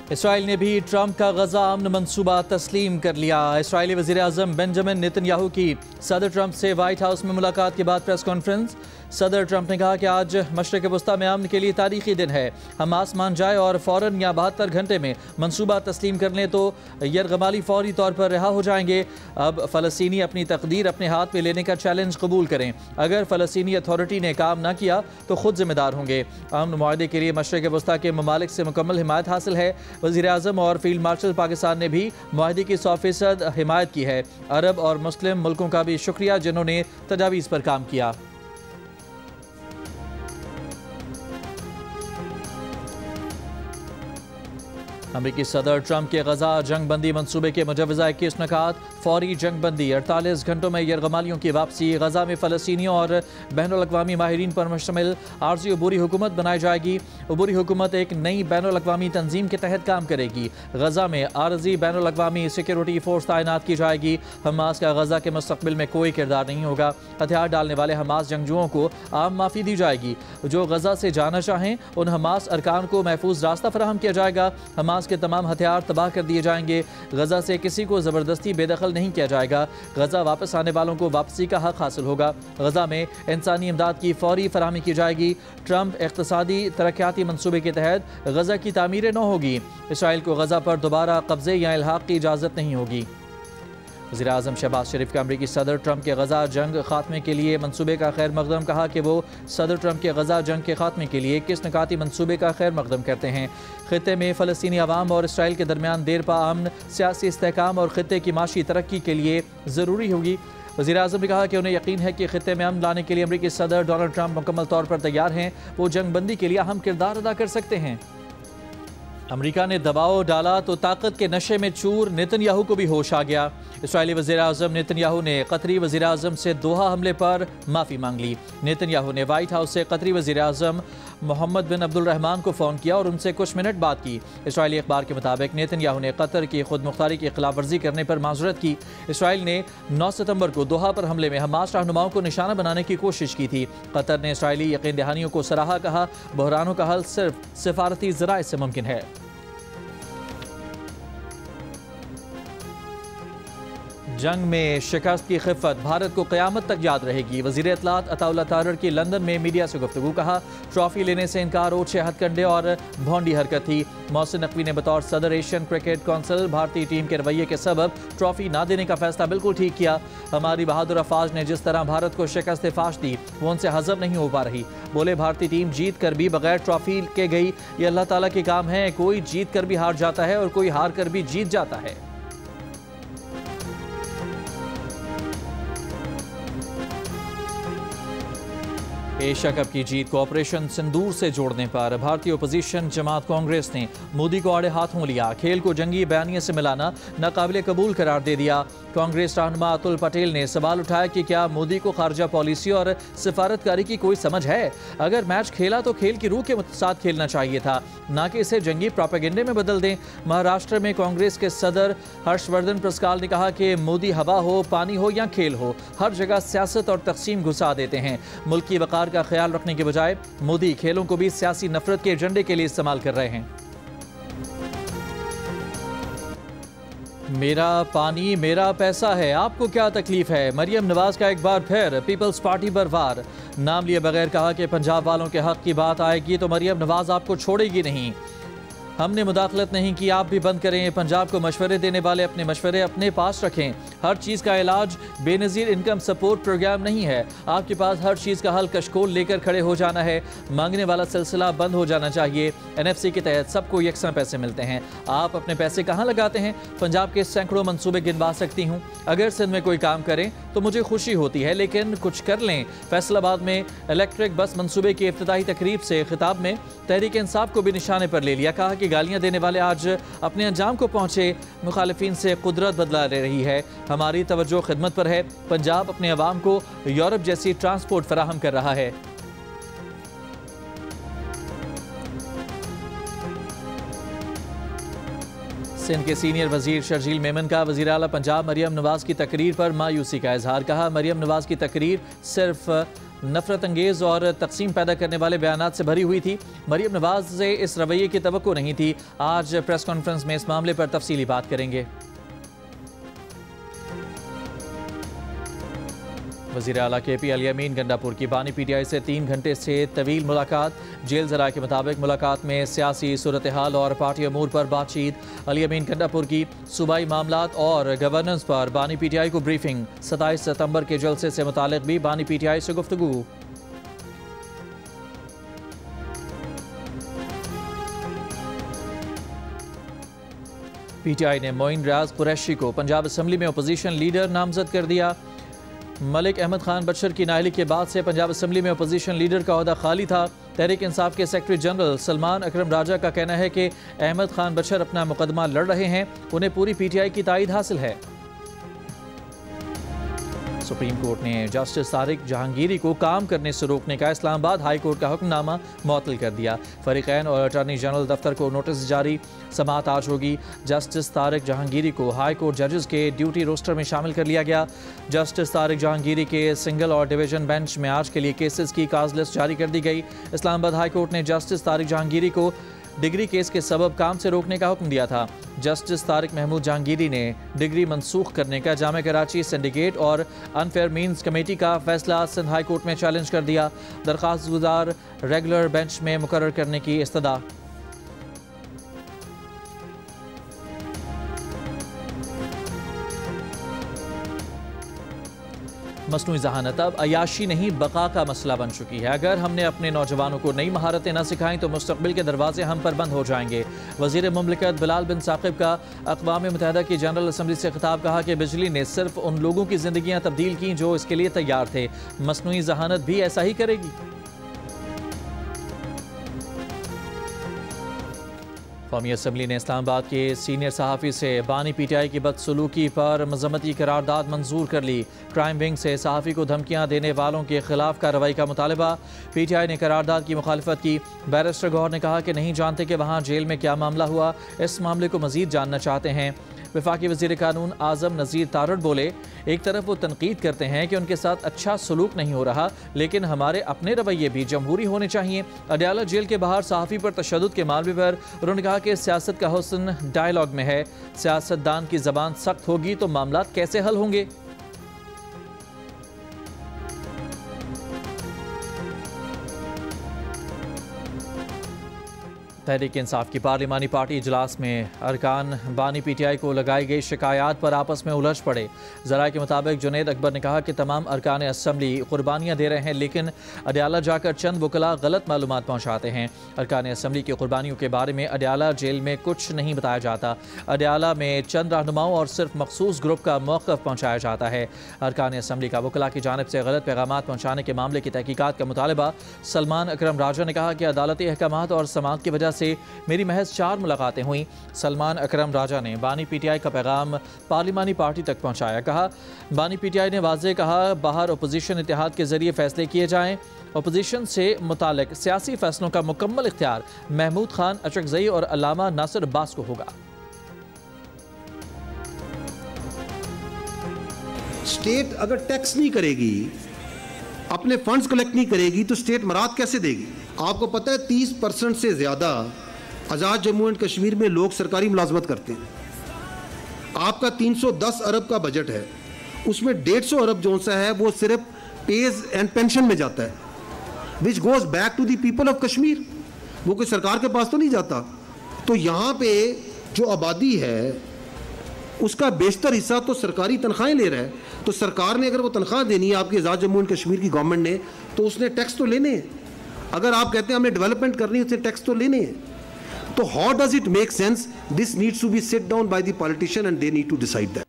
Israel ने भी Trump का गजा अमन मंसूबा तस्लीम कर लिया। इसराइली वज़ीर-ए-आज़म बेंजामिन नेतन्याहू की सदर ट्रंप से व्हाइट हाउस में मुलाकात के बाद प्रेस कॉन्फ्रेंस। सदर ट्रंप ने कहा कि आज मशरिक़ वस्ता में अमन के लिए तारीखी दिन है। हमास मान जाए और फ़ौरन या 72 घंटे में मंसूबा तस्लीम कर लें तो यरगमाली फौरी तौर पर रिहा हो जाएंगे। अब फ़लस्तीनी अपनी तकदीर अपने हाथ में लेने का चैलेंज कबूल करें। अगर फ़लस्तीनी अथॉरिटी ने काम ना किया तो खुद जिम्मेदार होंगे। अमन मुआहदे के लिए मशरिक़ वस्ता के ममालिक से मुकम्मल हिमायत हासिल है। वज़ीर-ए-आज़म और फील्ड मार्शल पाकिस्तान ने भी मुआहदे की 100% हिमायत की है। अरब और मुस्लिम मुल्कों का भी शुक्रिया जिन्होंने तजावीज़ पर काम किया। अमरीकी सदर ट्रंप के गजा जंग बंदी मनसूबे के मुजवजा 21 नकात। फौरी जंग बंदी, 48 घंटों में यरगमालियों की वापसी, गजा में फ़लस्तीनियों और बैनुल-अक़वामी माहिरीन पर मुश्तमिल आर्ज़ी अबूरी हुकूमत बनाई जाएगी। अबूरी हुकूमत एक नई बैनुल-अक़वामी तंजीम के तहत काम करेगी। गजा में आर्ज़ी बैनुल-अक़वामी सिक्योरिटी फोर्स तैनात की जाएगी। हमास का गजा के मुस्तक़बिल में कोई किरदार नहीं होगा। हथियार डालने वाले हमास जंगजुओं को आम माफ़ी दी जाएगी। जो गजा से जाना चाहें उन हमास अरकान को महफूज रास्ता फराहम किया जाएगा। हमास के तमाम हथियार तबाह कर दिए जाएंगे। गजा से किसी को ज़बरदस्ती बेदखल नहीं किया जाएगा। गजा वापस आने वालों को वापसी का हक हासिल होगा। गजा में इंसानी इमदाद की फौरी फराहमी की जाएगी। ट्रंप इक़्तिसादी तरक्याती मनसूबे के तहत गजा की तामीर न होगी। इसराइल को गजा पर दोबारा कब्जे या इल्हाक़ की इजाज़त नहीं होगी। वज़ीर-ए-आज़म शहबाज शरीफ का अमरीकी सदर ट्रंप के गजा जंग खात्मे के लिए मंसूबे का खैर मकदम। कहा कि वो सदर ट्रंप के गजा जंग के खात्मे के लिए 21 नकाती मंसूबे का खैर मकदम करते हैं। खित्ते में फ़लस्तीनी अवाम और इसराइल के दरमियान देर पा अमन, सियासी इस्तेहकाम और खित्ते की माशी तरक्की के लिए ज़रूरी होगी। वज़ीर-ए-आज़म ने कहा कि उन्हें यकीन है कि खित्ते में अमन लाने के लिए अमरीकी सदर डोनाल्ड ट्रंप मुकम्मल तौर पर तैयार हैं। वो जंग बंदी के लिए अहम किरदार अदा कर सकते हैं। अमेरिका ने दबाव डाला तो ताकत के नशे में चूर, नेतन्याहू को भी होश आ गया। इसराइली वज़ीर-ए-आज़म नेतन्याहू ने कतरी वज़ीर-ए-आज़म से दोहा हमले पर माफ़ी मांग ली। नेतन्याहू ने व्हाइट हाउस से कतरी वज़ीर-ए-आज़म मोहम्मद बिन अब्दुल-रहमान को फ़ोन किया और उनसे कुछ मिनट बात की। इसराइली अखबार के मुताबिक नेतन्याहू ने कतर की खुद मुख्तारी की खिलाफ वर्जी करने पर माज़रत की। इसराइल ने 9 सितंबर को दोहा पर हमले में हमास रहनुमाओं को निशाना बनाने की कोशिश की थी। कतर ने इसराइली यकीन दहानियों को सराहा। कहा बहरानों का हल सिर्फ सिफारती ज़राए से मुमकिन है। जंग में शिकस्त की खिफ़त भारत को क़यामत तक याद रहेगी। वज़ीर इत्तलात अताउल्लाह तारर की लंदन में मीडिया से गुफ्तगू। कहा ट्रॉफ़ी लेने से इनकार ओछे हथकंडे और भौंडी हरकत थी। मोहसिन नकवी ने बतौर सदर एशियन क्रिकेट कौंसिल भारतीय टीम के रवैये के सबब ट्रॉफ़ी ना देने का फैसला बिल्कुल ठीक किया। हमारी बहादुर अफवाज ने जिस तरह भारत को शिकस्त फाश दी वो उनसे हज़म नहीं हो पा रही। बोले भारतीय टीम जीत कर भी बगैर ट्रॉफ़ी के गई, ये अल्लाह ताला के काम है। कोई जीत कर भी हार जाता है और कोई हार कर भी जीत जाता है। एशिया कप की जीत को ऑपरेशन सिंदूर से जोड़ने पर भारतीय ओपोजिशन जमात कांग्रेस ने मोदी को आड़े हाथों लिया। खेल को जंगी बयानिए से मिलाना नाकाबिले कबूल करार दे दिया। कांग्रेस रहनुमा अतुल पटेल ने सवाल उठाया कि क्या मोदी को खारजा पॉलिसी और सिफारतकारी की कोई समझ है? अगर मैच खेला तो खेल की रूह के साथ खेलना चाहिए था, ना कि इसे जंगी प्रोपेगेंडे में बदल दें। महाराष्ट्र में कांग्रेस के सदर हर्षवर्धन प्रस्काल ने कहा कि मोदी हवा हो, पानी हो या खेल हो, हर जगह सियासत और तकसीम घुसा देते हैं। मुल्क की वक़ार का ख्याल रखने के बजाय मोदी खेलों को भी सियासी नफरत के एजेंडे के लिए इस्तेमाल कर रहे हैं। मेरा पानी मेरा पैसा है, आपको क्या तकलीफ है? मरियम नवाज का एक बार फिर पीपल्स पार्टी पर वार। नाम लिए बगैर कहा कि पंजाब वालों के हक की बात आएगी तो मरियम नवाज आपको छोड़ेगी नहीं। हमने मुदाखलत नहीं की, आप भी बंद करें। पंजाब को मशवरे देने वाले अपने मशवरे अपने पास रखें। हर चीज़ का इलाज बेनज़ीर इनकम सपोर्ट प्रोग्राम नहीं है। आपके पास हर चीज़ का हल कशकोल लेकर खड़े हो जाना है। मांगने वाला सिलसिला बंद हो जाना चाहिए। NFC के तहत सबको यकसां पैसे मिलते हैं। आप अपने पैसे कहाँ लगाते हैं? पंजाब के सैकड़ों मंसूबे गिनवा सकती हूँ। अगर सिंध में कोई काम करें तो मुझे खुशी होती है, लेकिन कुछ कर लें। फैसलाबाद में इलेक्ट्रिक बस मंसूबे की इफ्तिताही तकरीब से खिताब में तहरीक इंसाफ को भी निशाने पर ले लिया। कहा कि गालियां देने वाले आज अपने अंजाम को पहुंचे। मुखालिफिन से कुदरत बदला ले रही है। हमारी तवज्जो खिदमत पर है। पंजाब अपने अवाम को यूरोप जैसी ट्रांसपोर्ट फराहम कर रहा है। सिंध के सीनियर वजीर शर्जील मेमन का वजीर आला पंजाब मरियम नवाज की तकरीर पर मायूसी का इजहार। कहा मरियम नवाज की तकरीर सिर्फ नफरत अंगेज और तकसीम पैदा करने वाले बयानात से भरी हुई थी। मरीम नवाज से इस रवैये की तवक्को नहीं थी। आज प्रेस कॉन्फ्रेंस में इस मामले पर तफसीली बात करेंगे। वज़ीर आला KP अली अमीन गंडापुर की बानी PTI से 3 घंटे से तवील मुलाकात। जेल ज़राए के मुताबिक मुलाकात में सियासी सूरत हाल और पार्टी अमूर पर बातचीत। अली अमीन गंडापुर की सूबाई मामलात और गवर्नेंस पर बानी PTI को ब्रीफिंग। 27 सितंबर के जलसे से मुतालिक भी बानी PTI से गुफ्तगू। PTI ने मोइन रियाज कुरैशी को पंजाब असम्बली में अपोजिशन लीडर नामजद कर दिया। मलिक अहमद खान बशर की नाअहली के बाद से पंजाब असम्बली में अपोजिशन लीडर का ओहदा खाली था। तहरीक इंसाफ के सेक्रेटरी जनरल सलमान अकरम राजा का कहना है कि अहमद खान बशर अपना मुकदमा लड़ रहे हैं, उन्हें पूरी PTI की ताईद हासिल है। सुप्रीम कोर्ट ने जस्टिस तारिक जहांगीरी को काम करने से रोकने का इस्लामाबाद हाई कोर्ट का हुक्मनामा मुअत्तल कर दिया। फरीकैन और अटॉर्नी जनरल दफ्तर को नोटिस जारी। समाअत आज होगी। जस्टिस तारिक जहांगीरी को हाई कोर्ट जजेस के ड्यूटी रोस्टर में शामिल कर लिया गया। जस्टिस तारिक जहांगीरी के सिंगल और डिवीजन बेंच में आज के लिए केसेस की काज लिस्ट जारी कर दी गई। इस्लामाबाद हाई कोर्ट ने जस्टिस तारिक जहांगीरी को डिग्री केस के सबब काम से रोकने का हुक्म दिया था। जस्टिस तारिक महमूद जहांगीरी ने डिग्री मंसूख करने का जामे कराची सिंडिकेट और अनफेयर मीन्स कमेटी का फैसला सिंध हाई कोर्ट में चैलेंज कर दिया। दरख्वास्त गुजार रेगुलर बेंच में मुकर्रर करने की इस्तदा। मसनूई ज़हानत अब अयाशी नहीं बका का मसला बन चुकी है। अगर हमने अपने नौजवानों को नई महारतें न सिखाएं तो मुस्तकबिल के दरवाजे हम पर बंद हो जाएंगे। वज़ीर मुमलिकत बिलाल बिन साकिब का अक़वाम मुत्तहिदा की जनरल असम्बली से खिताब। कहा कि बिजली ने सिर्फ उन लोगों की ज़िंदगियाँ तब्दील की जो इसके लिए तैयार थे। मसनूई ज़हानत भी ऐसा ही करेगी। कौमी असम्बली ने इस्लामाबाद के सीनियर सहाफ़ी से बानी PTI की बदसलूकी पर मज़म्मती करारदाद मंजूर कर ली। क्राइम विंग से सहाफ़ी को धमकियाँ देने वालों के खिलाफ कार्रवाई का मुतालबा। PTI ने करारदाद की मुखालफत की। बैरिस्टर गौहर ने कहा कि नहीं जानते कि वहाँ जेल में क्या मामला हुआ, इस मामले को मज़ीद जानना चाहते हैं। वफाकी वज़ीर कानून आज़म नज़ीर तारड़ बोले, एक तरफ वो तनकीद करते हैं कि उनके साथ अच्छा सलूक नहीं हो रहा, लेकिन हमारे अपने रवैये भी जमहूरी होने चाहिए। अडयाला जेल के बाहर सहाफ़ी पर तशद्दुद के मामले पर उन्होंने कहा कि सियासत का हुस्न डायलॉग में है। सियासतदान की ज़बान सख्त होगी तो मामला कैसे हल होंगे। तहरीक इंसाफ की पार्लिमानी पार्टी इजलास में अरकान बानी PTI को लगाई गई शिकायत पर आपस में उलझ पड़े। ज़राए के मुताबिक जुनैद अकबर ने कहा कि तमाम अरकान असम्बली कुर्बानियाँ दे रहे हैं, लेकिन अडयाला जाकर चंद वकला गलत मालूमात पहुँचाते हैं। अरकान असम्बली की कुर्बानियों के बारे में अडयाला जेल में कुछ नहीं बताया जाता। अडयाला में चंद रहनुमाओं और सिर्फ मखसूस ग्रुप का मौक़िफ़ पहुँचाया जाता है। अरकान असम्बली का वकला की जानिब से गलत पैगामात पहुँचाने के मामले की तहकीकात का मुतालबा। सलमान अकरम राजा ने कहा कि अदालती अहकामात और समाअत की वजह से मेरी महज 4 मुलाकातें हुई। सलमान अकरम राजा ने बानी PTI का पैगाम पार्लिमानी पार्टी तक पहुंचाया। कहा, बानी PTI ने वाज़ेह कहा, बाहर अपोजिशन इत्तेहाद के जरिए फैसले किए जाएं। अपोजिशन से मुतालिक सियासी फैसलों का मुकम्मल इख्तियार महमूद खान अचकज़ई और अल्लामा नासिर अब्बास को होगा। स्टेट अगर टैक्स नहीं करेगी, अपने फंड्स कलेक्ट नहीं करेगी, तो स्टेट मराद कैसे देगी? आपको पता है 30% से ज़्यादा आज़ाद जम्मू एंड कश्मीर में लोग सरकारी मुलाजमत करते हैं। आपका 310 अरब का बजट है, उसमें 150 अरब जो सा है वो सिर्फ पेज एंड पेंशन में जाता है, which goes back to the people of Kashmir. वो कोई सरकार के पास तो नहीं जाता। तो यहाँ पे जो आबादी है उसका बेशतर हिस्सा तो सरकारी तनख्वाहें ले रहा है। तो सरकार ने अगर वो तनख्वाह देनी है आपकी आज़ाद जम्मू एंड कश्मीर की गवर्नमेंट ने, तो उसने टैक्स तो लेने हैं। अगर आप कहते हैं हमने डेवलपमेंट करनी है, उसने टैक्स तो लेने हैं। तो how does it make sense? This needs to be sit down by the politician and they need to decide that.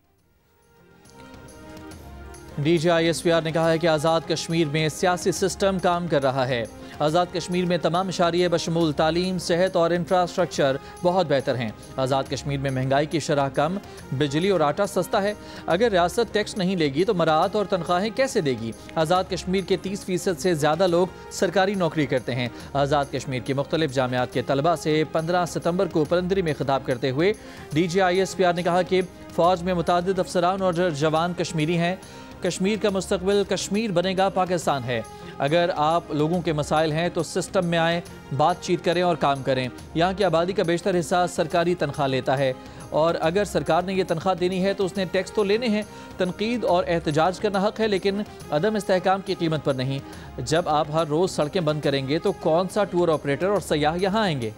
DGI-SPR ने कहा है कि आज़ाद कश्मीर में सियासी सिस्टम काम कर रहा है। आज़ाद कश्मीर में तमाम इशारिये बशमूल तालीम, सेहत और इंफ्रास्ट्रक्चर बहुत बेहतर हैं। आज़ाद कश्मीर में महंगाई की शरह कम, बिजली और आटा सस्ता है। अगर रियासत टैक्स नहीं लेगी तो मराहत और तनख्वाहें कैसे देगी? आज़ाद कश्मीर के 30% से ज़्यादा लोग सरकारी नौकरी करते हैं। आज़ाद कश्मीर की मुख्तलिफ जामियात के तलबा से 15 सितंबर को पलंदरी में खिताब करते हुए DGI-SPR ने कहा कि फ़ौज में मुतादिद अफसरान और जवान कश्मीरी हैं। कश्मीर का मुस्तकबिल कश्मीर बनेगा पाकिस्तान है। अगर आप लोगों के मसाइल हैं तो सिस्टम में आएँ, बातचीत करें और काम करें। यहाँ की आबादी का बेशतर हिस्सा सरकारी तनख्वाह लेता है और अगर सरकार ने यह तनख्वाह देनी है तो उसने टैक्स तो लेने हैं। तनकीद और एहतजाज करना हक है, लेकिन अदम इस्तेहकाम की कीमत पर नहीं। जब आप हर रोज़ सड़कें बंद करेंगे तो कौन सा टूर ऑपरेटर और सयाह यहाँ आएंगे?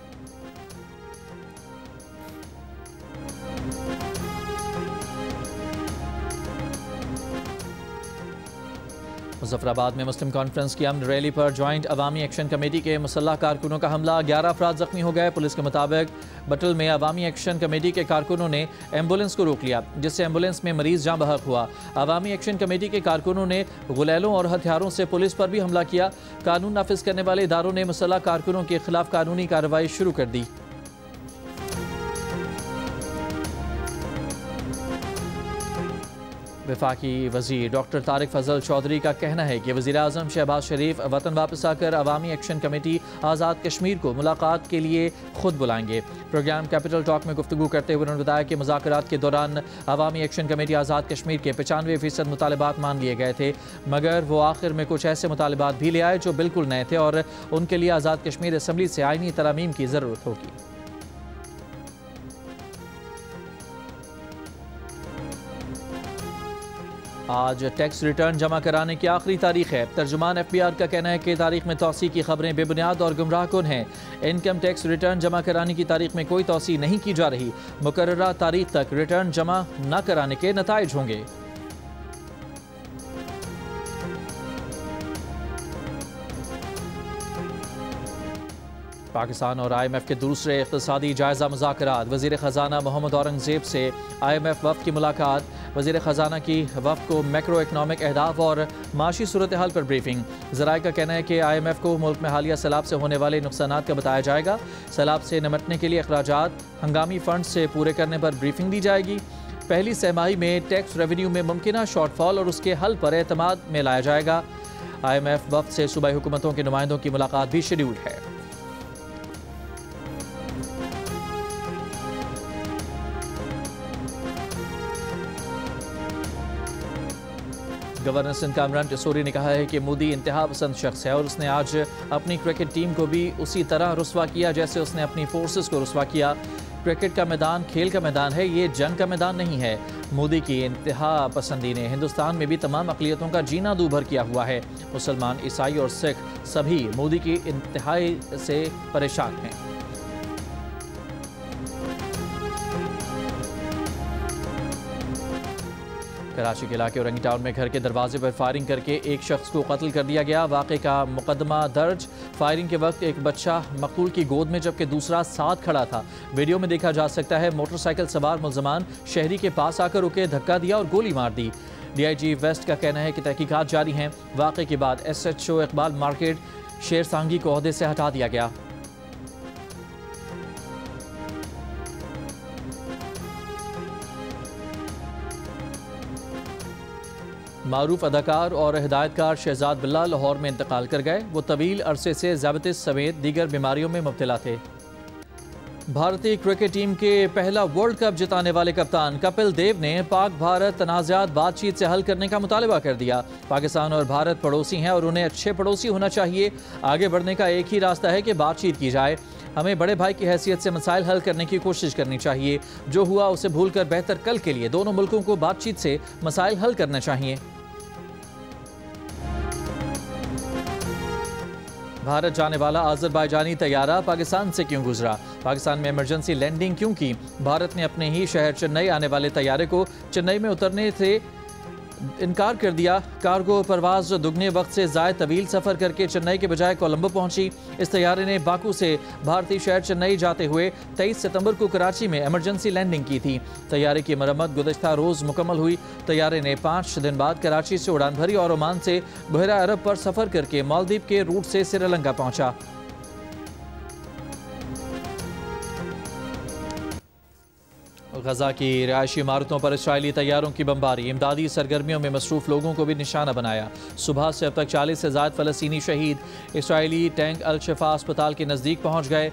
मुजफ्फराबाद में मुस्लिम कॉन्फ्रेंस की अमन रैली पर ज्वाइंट अवामी एक्शन कमेटी के मुसल्लह कारकुनों का हमला, 11 अफराद जख्मी हो गए। पुलिस के मुताबिक बटल में अवामी एक्शन कमेटी के कारकुनों ने एम्बुलेंस को रोक लिया, जिससे एम्बुलेंस में मरीज जाँ बहक हुआ। अवामी एक्शन कमेटी के कारकुनों ने गुलैलों और हथियारों से पुलिस पर भी हमला किया। कानून नाफिज करने वाले इदारों ने मुसल्लह कारकुनों के खिलाफ कानूनी कार्रवाई शुरू कर दी। वफाकी वज़ीर डॉक्टर तारिक फजल चौधरी का कहना है कि वज़ीर आज़म शहबाज शरीफ वतन वापस आकर अवामी एक्शन कमेटी आज़ाद कश्मीर को मुलाकात के लिए खुद बुलाएंगे। प्रोग्राम कैपिटल टॉक में गुफ्तगू करते हुए उन्होंने बताया कि मुज़ाकरात के दौरान अवामी एक्शन कमेटी आज़ाद कश्मीर के 95% मुतालबात मान लिए गए थे, मगर वो आखिर में कुछ ऐसे मुतालबात भी ले आए जो बिल्कुल नए थे और उनके लिए आज़ाद कश्मीर असम्बली से आईनी तरामीम की ज़रूरत होगी। आज टैक्स रिटर्न जमा कराने की आखिरी तारीख है। तर्जुमान FBR का कहना है कि तारीख में तौसी की खबरें बेबुनियाद और गुमराह कुन हैं। इनकम टैक्स रिटर्न जमा कराने की तारीख में कोई तौसी नहीं की जा रही। मुकर्ररा तारीख तक रिटर्न जमा न कराने के नताइज होंगे। पाकिस्तान और IMF के दूसरे इक़्तिसादी जायज़ा मुज़ाकरात। वज़ीर ख़जाना मोहम्मद औरंगज़ेब से IMF वफ़द की मुलाकात। वज़ीर ख़जाना की वफ़द को मैक्रो इकनॉमिक अहदाफ और माशी सूरत हाल पर ब्रीफिंग। ज़राए का कहना है कि IMF को मुल्क में हालिया सैलाब से होने वाले नुकसानात का बताया जाएगा। सैलाब से निपटने के लिए अखराजात हंगामी फ़ंड से पूरे करने पर ब्रीफिंग दी जाएगी। पहली सहमाही में टैक्स रेवेन्यू में मुमकिना शॉर्टफॉल और उसके हल पर एतमाद में लाया जाएगा। IMF वफ़द से सूबाई हुकूमतों के नुमाइंदों की मुलाकात भी शेड्यूल है। गवर्नर सिंध कामरान टिसोरी ने कहा है कि मोदी इंतहा पसंद शख्स है और उसने आज अपनी क्रिकेट टीम को भी उसी तरह रुस्वा किया जैसे उसने अपनी फोर्सेस को रुस्वा किया। क्रिकेट का मैदान खेल का मैदान है, ये जंग का मैदान नहीं है। मोदी की इंतहा पसंदी ने हिंदुस्तान में भी तमाम अक़लियतों का जीना दूभर किया हुआ है। मुसलमान, ईसाई और सिख सभी मोदी की इंतहाई से परेशान हैं। कराची के इलाके औरंगी टाउन में घर के दरवाजे पर फायरिंग करके एक शख्स को कत्ल कर दिया गया। वाक़े का मुकदमा दर्ज। फायरिंग के वक्त एक बच्चा मकतूल की गोद में जबकि दूसरा साथ खड़ा था। वीडियो में देखा जा सकता है मोटरसाइकिल सवार मुल्ज़मान शहरी के पास आकर रुके, धक्का दिया और गोली मार दी। DIG वेस्ट का कहना है कि तहकीकात जारी हैं। वाक़े के बाद SHO इकबाल मार्केट शेर सांगी को ओहदे से हटा दिया गया। मारूफ अदाकार और हिदायतकार शहजाद बिल्ला लाहौर में इंतकाल कर गए। वो तवील अरसे से ज़्याबतिस समेत दीगर बीमारियों में मुब्तला थे। भारतीय क्रिकेट टीम के पहला वर्ल्ड कप जिताने वाले कप्तान कपिल देव ने पाक भारत तनाज़ात बातचीत से हल करने का मुतालबा कर दिया। पाकिस्तान और भारत पड़ोसी हैं और उन्हें अच्छे पड़ोसी होना चाहिए। आगे बढ़ने का एक ही रास्ता है कि बातचीत की जाए। हमें बड़े भाई की हैसियत से मसाइल हल करने की कोशिश करनी चाहिए। जो हुआ उसे भूलकर बेहतर कल के लिए दोनों मुल्कों को बातचीत से मसाइल हल करना चाहिए। भारत जाने वाला अज़रबैजानी तैयारा पाकिस्तान से क्यों गुजरा? पाकिस्तान में इमरजेंसी लैंडिंग क्यों की? भारत ने अपने ही शहर चेन्नई आने वाले तैयारे को चेन्नई में उतरने से इनकार कर दिया। कार्गो परवाज दुगने वक्त से ज़ायद तवील सफ़र करके चेन्नई के बजाय कोलंबो पहुंची। इस तैयारे ने बाकू से भारतीय शहर चेन्नई जाते हुए 23 सितंबर को कराची में इमरजेंसी लैंडिंग की थी। तैयारे की मरम्मत गुज़श्ता रोज़ मुकम्मल हुई। तैयारे ने 5 दिन बाद कराची से उड़ान भरी और ओमान से बहरा अरब पर सफ़र करके मालदीव के रूट से श्रीलंका पहुँचा। गजा की रिहायशी इमारतों पर इसराइली तैयारों की बमबारी। इमदादी सरगर्मियों में मसरूफ़ लोगों को भी निशाना बनाया। सुबह से अब तक 40 से ज़ायद फ़लस्तीनी शहीद। इसराइली टैंक अल शिफा अस्पताल के नज़दीक पहुँच गए।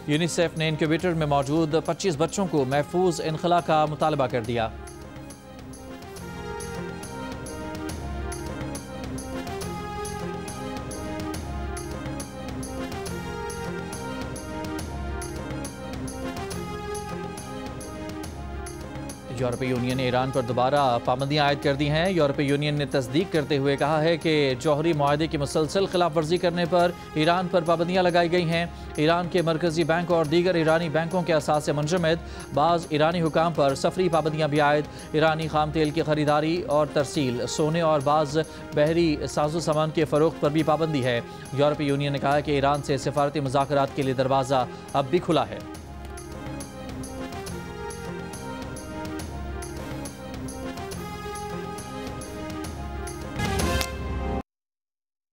यूनिसेफ ने इनक्यूबेटर में मौजूद 25 बच्चों को महफूज इनखला का मुतालबा कर दिया। यूरोपीय यूनियन ने ईरान पर दोबारा पाबंदियां आयद कर दी हैं। यूरोपीय यूनियन ने तस्दीक करते हुए कहा है कि जौहरी मुआहदे की मुसलसल खिलाफ वर्जी करने पर ईरान पर पाबंदियां लगाई गई हैं। ईरान के मरकजी बैंक और दीगर ईरानी बैंकों के असासे मुंजमद बाज़ ईरानी हुकाम पर सफरी पाबंदियां भी आयद। ईरानी खाम तेल की खरीदारी और तरसील, सोने और बाज़ बहरी साजो सामान के फ़रोख्त पर भी पाबंदी है। यूरोपीय यूनियन ने कहा कि ईरान से सिफारती मुज़ाकरात के लिए दरवाज़ा अब भी खुला है।